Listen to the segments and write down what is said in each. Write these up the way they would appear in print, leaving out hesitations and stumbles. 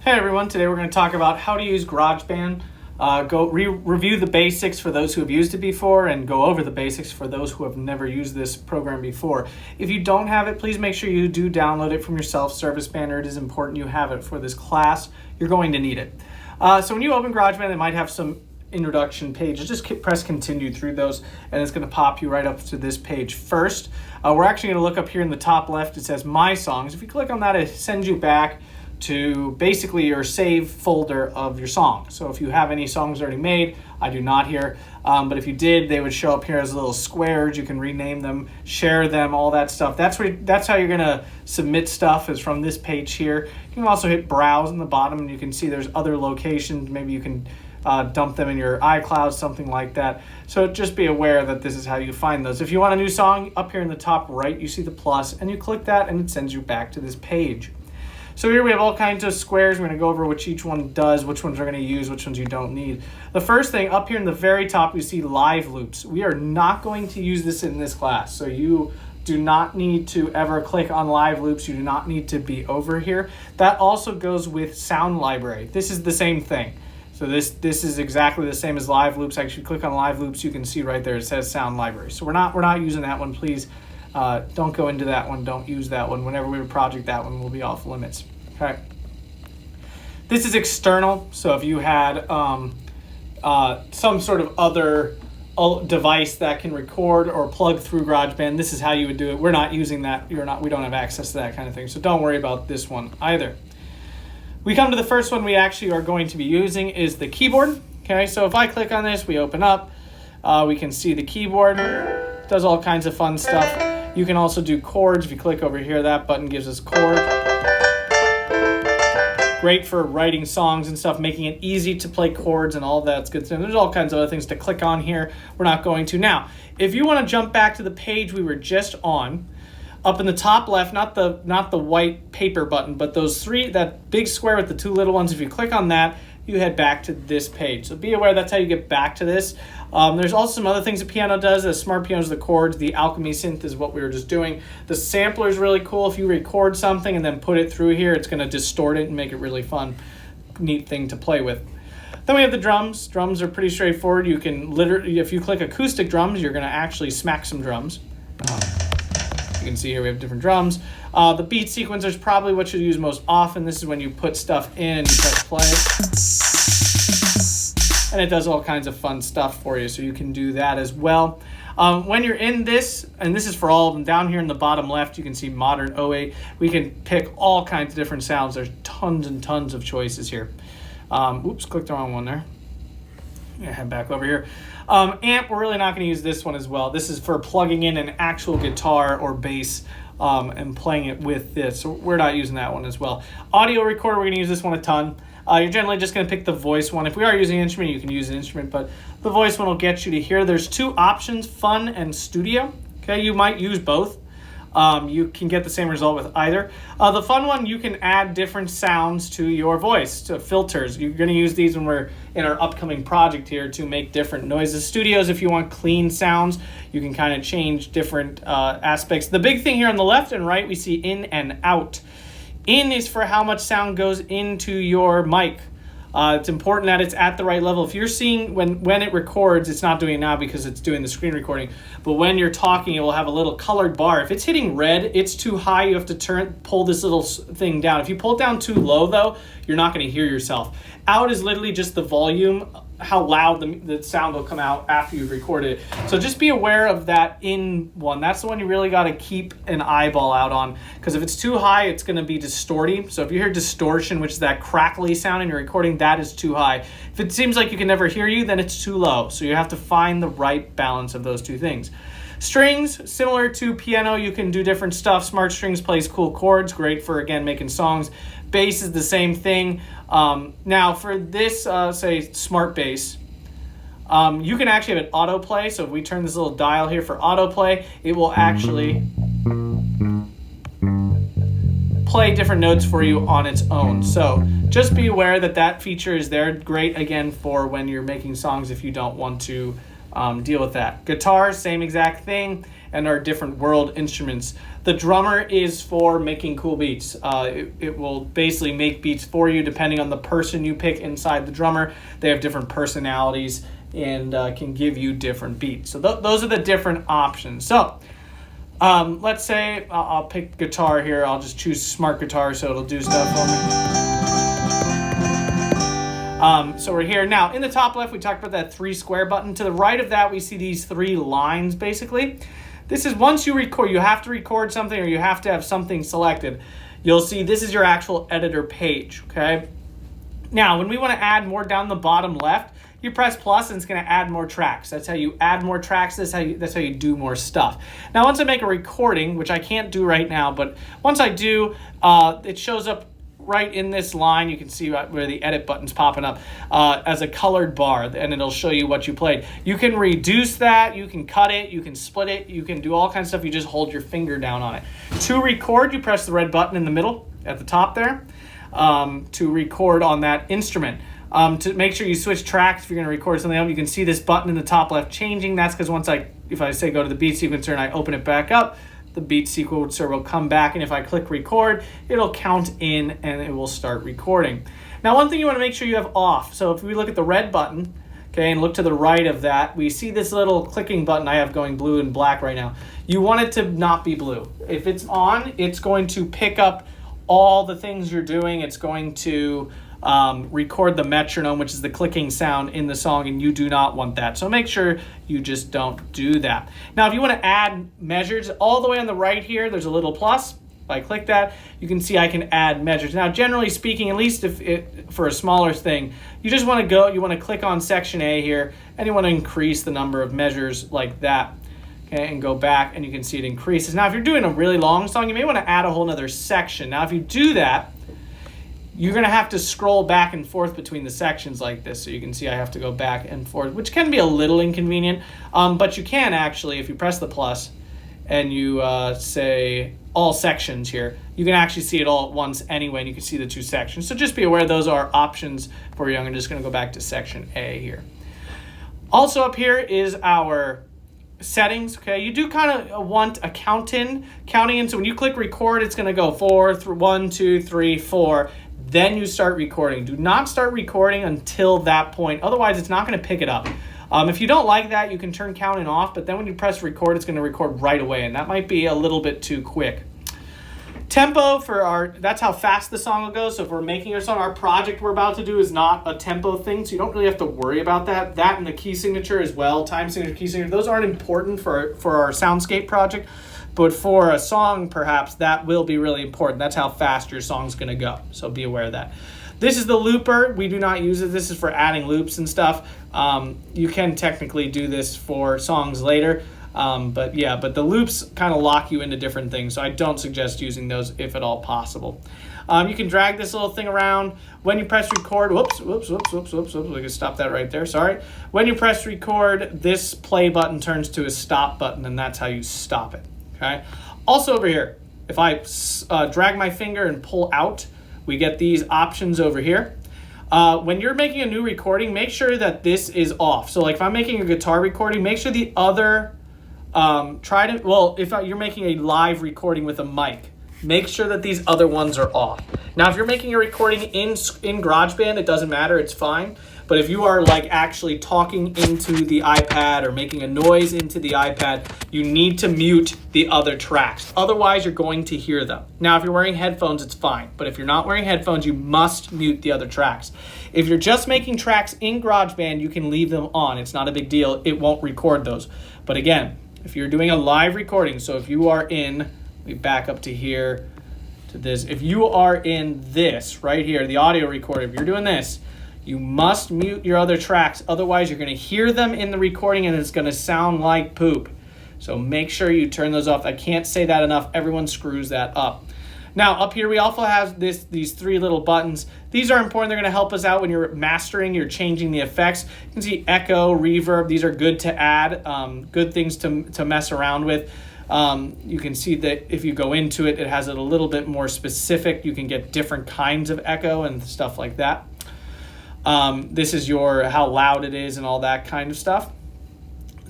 Hey everyone, today we're going to talk about how to use GarageBand. Review the basics for those who have used it before and go over the basics for those who have never used this program before. If you don't have it, please make sure you do download it from your self-service banner. It is important you have it for this class. You're going to need it. So when you open GarageBand, it might have some introduction pages. Just press continue through those and it's going to pop you right up to this page first. We're actually going to look up here in the top left. It says My Songs. If you click on that, it sends you back to basically your save folder of your song. So if you have any songs already made, I do not here, but if you did, they would show up here as little squares. You can rename them, share them, all that stuff. That's how you're gonna submit stuff, is from this page here. You can also hit browse in the bottom and you can see there's other locations. Maybe you can dump them in your iCloud, something like that. So just be aware that this is how you find those. If you want a new song, up here in the top right, you see the plus and you click that and it sends you back to this page. So here we have all kinds of squares. We're going to go over which each one does, which ones are going to use, which ones you don't need. The first thing, up here in the very top, you see live loops. We are not going to use this in this class. So you do not need to ever click on live loops. You do not need to be over here. That also goes with sound library. This is the same thing. So this is exactly the same as live loops. Actually, click on live loops. You can see right there it says sound library. So we're not using that one. Please don't go into that one. Don't use that one. Whenever we project that one, will be off limits. Okay. This is external. So if you had some sort of other device that can record or plug through GarageBand, this is how you would do it. We're not using that. We don't have access to that kind of thing. So don't worry about this one either. We come to the first one we actually are going to be using is the keyboard. Okay. So if I click on this, we open up. We can see the keyboard. It does all kinds of fun stuff. You can also do chords. If you click over here, that button gives us chord. Great for writing songs and stuff, making it easy to play chords and all that's good stuff. There's all kinds of other things to click on here. We're not going to. Now, if you want to jump back to the page we were just on, up in the top left, not the white paper button, but those three, that big square with the two little ones, if you click on that, you head back to this page. So be aware that's how you get back to this. There's also some other things the piano does. The smart piano is the chords. The Alchemy synth is what we were just doing. The sampler is really cool. If you record something and then put it through here, it's going to distort it and make it really fun. Neat thing to play with. Then we have the drums. Drums are pretty straightforward. You can literally, if you click acoustic drums, you're going to actually smack some drums. You can see here we have different drums. The beat sequencer is probably what you use most often. This is when you put stuff in and you press play. And it does all kinds of fun stuff for you, so you can do that as well. When you're in this, and this is for all of them, down here in the bottom left, you can see Modern 08. We can pick all kinds of different sounds. There's tons and tons of choices here. Oops, clicked the wrong one there. Head back over here. Amp, we're really not going to use this one as well. This is for plugging in an actual guitar or bass and playing it with this. So we're not using that one as well. Audio recorder, we're going to use this one a ton. You're generally just going to pick the voice one. If we are using an instrument, you can use an instrument, but the voice one will get you to here. There's two options, fun and studio. Okay, you might use both. You can get the same result with either. The fun one, you can add different sounds to your voice, to filters. You're going to use these when we're in our upcoming project here to make different noises. Studios, if you want clean sounds, you can kind of change different aspects. The big thing here on the left and right, we see in and out. In is for how much sound goes into your mic. It's important that it's at the right level. If you're seeing when it records, it's not doing it now because it's doing the screen recording, but when you're talking, it will have a little colored bar. If it's hitting red, it's too high. You have to pull this little thing down. If you pull it down too low, though, you're not going to hear yourself. Out is literally just the volume, how loud the sound will come out after you've recorded it. So just be aware of that in one. That's the one you really got to keep an eyeball out on, because if it's too high, it's going to be distorting. So if you hear distortion, which is that crackly sound in your recording, that is too high. If it seems like you can never hear you, then it's too low. So you have to find the right balance of those two things. Strings, similar to piano, you can do different stuff. Smart Strings plays cool chords, great for, again, making songs. Bass is the same thing. Now for this, say Smart Bass, you can actually have it autoplay. So if we turn this little dial here for autoplay, it will actually play different notes for you on its own. So just be aware that that feature is there. Great, again, for when you're making songs if you don't want to deal with that. Guitar, same exact thing. and our different world instruments. The drummer is for making cool beats. It will basically make beats for you depending on the person you pick inside the drummer. They have different personalities and can give you different beats. So those are the different options. So let's say I'll pick guitar here. I'll just choose smart guitar so it'll do stuff for me. So we're here. Now in the top left, we talked about that 3 square button. To the right of that, we see these 3 lines basically. This is once you record, you have to record something or you have to have something selected. You'll see this is your actual editor page, okay? Now, when we want to add more down the bottom left, you press plus and it's going to add more tracks. That's how you add more tracks. That's how you do more stuff. Now, once I make a recording, which I can't do right now, but once I do, it shows up right in this line. You can see where the edit button's popping up as a colored bar, and it'll show you what you played. You can reduce that, you can cut it, you can split it, you can do all kinds of stuff. You just hold your finger down on it. To record, you press the red button in the middle at the top there to record on that instrument. To make sure you switch tracks if you're going to record something else, you can see this button in the top left changing. That's because if I say go to the beat sequencer and I open it back up, the beat sequencer will come back, and if I click record, it'll count in and it will start recording. Now, one thing you want to make sure you have off. So if we look at the red button, okay, and look to the right of that, we see this little clicking button I have going blue and black right now. You want it to not be blue. If it's on, it's going to pick up all the things you're doing. It's going to record the metronome, which is the clicking sound in the song, and you do not want that. So make sure you just don't do that. Now, if you want to add measures, all the way on the right here, there's a little plus. If I click that, you can see I can add measures. Now, generally speaking, at least for a smaller thing, you just want to click on section A here, and you want to increase the number of measures like that. Okay, and go back, and you can see it increases. Now, if you're doing a really long song, you may want to add a whole nother section. Now, if you do that, you're going to have to scroll back and forth between the sections like this. So you can see I have to go back and forth, which can be a little inconvenient. But you can actually, if you press the plus and you say all sections here, you can actually see it all at once anyway, and you can see the 2 sections. So just be aware those are options for you. I'm just going to go back to section A here. Also up here is our settings. Okay, you do kind of want a counting in. So when you click record, it's going to go 4 through 1, 2, 3, 4. Then you start recording. Do not start recording until that point. Otherwise, it's not going to pick it up. If you don't like that, you can turn counting off, but then when you press record, it's going to record right away, and that might be a little bit too quick. Tempo that's how fast the song will go. So if we're making a song, our project we're about to do is not a tempo thing, so you don't really have to worry about that. That and the key signature as well, time signature, key signature, those aren't important for our soundscape project. But for a song, perhaps, that will be really important. That's how fast your song's going to go. So be aware of that. This is the looper. We do not use it. This is for adding loops and stuff. You can technically do this for songs later. But the loops kind of lock you into different things. So I don't suggest using those if at all possible. You can drag this little thing around. When you press record, whoops. We can stop that right there, sorry. When you press record, this play button turns to a stop button, and that's how you stop it. Okay. Also over here, if I drag my finger and pull out, we get these options over here. When you're making a new recording, make sure that this is off. So like if I'm making a guitar recording, make sure the other, if you're making a live recording with a mic, make sure that these other ones are off. Now, if you're making a recording in GarageBand, it doesn't matter, it's fine. But if you are like actually talking into the iPad or making a noise into the iPad, you need to mute the other tracks. Otherwise, you're going to hear them. Now, if you're wearing headphones, it's fine. But if you're not wearing headphones, you must mute the other tracks. If you're just making tracks in GarageBand, you can leave them on. It's not a big deal. It won't record those. But again, if you're doing a live recording, so if you are we back up to here, to this. If you are in this right here, the audio recorder, if you're doing this, you must mute your other tracks. Otherwise, you're going to hear them in the recording and it's going to sound like poop. So make sure you turn those off. I can't say that enough. Everyone screws that up. Now, up here, we also have these 3 little buttons. These are important. They're going to help us out when you're mastering, you're changing the effects. You can see echo, reverb. These are good to add, good things to mess around with. You can see that if you go into it, it has it a little bit more specific. You can get different kinds of echo and stuff like that. This is how loud it is and all that kind of stuff.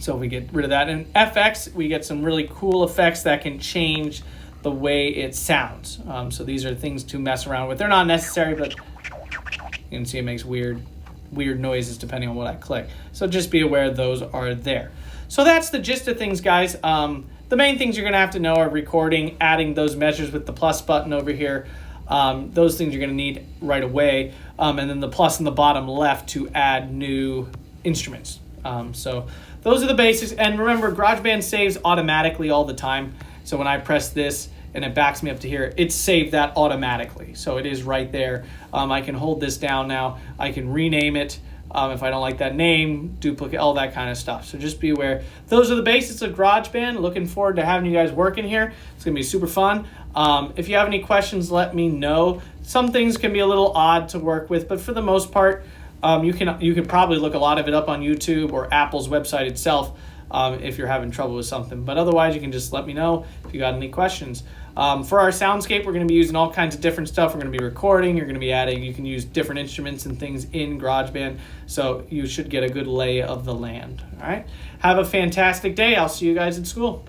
So if we get rid of that, and FX, we get some really cool effects that can change the way it sounds. So these are things to mess around with. They're not necessary, but you can see it makes weird noises depending on what I click. So just be aware those are there. So that's the gist of things, guys. The main things you're gonna have to know are recording, adding those measures with the plus button over here. Those things you're gonna need right away. And then the plus in the bottom left to add new instruments. So those are the basics. And remember, GarageBand saves automatically all the time. So when I press this and it backs me up to here, it's saved that automatically. So it is right there. I can hold this down now. I can rename it if I don't like that name, duplicate, all that kind of stuff. So just be aware. Those are the basics of GarageBand. Looking forward to having you guys working here. It's gonna be super fun. If you have any questions, let me know. Some things can be a little odd to work with, but for the most part, you can probably look a lot of it up on YouTube or Apple's website itself if you're having trouble with something. But otherwise, you can just let me know if you got any questions. For our soundscape, we're going to be using all kinds of different stuff. We're going to be recording. You're going to be adding. You can use different instruments and things in GarageBand, so you should get a good lay of the land. All right. Have a fantastic day. I'll see you guys at school.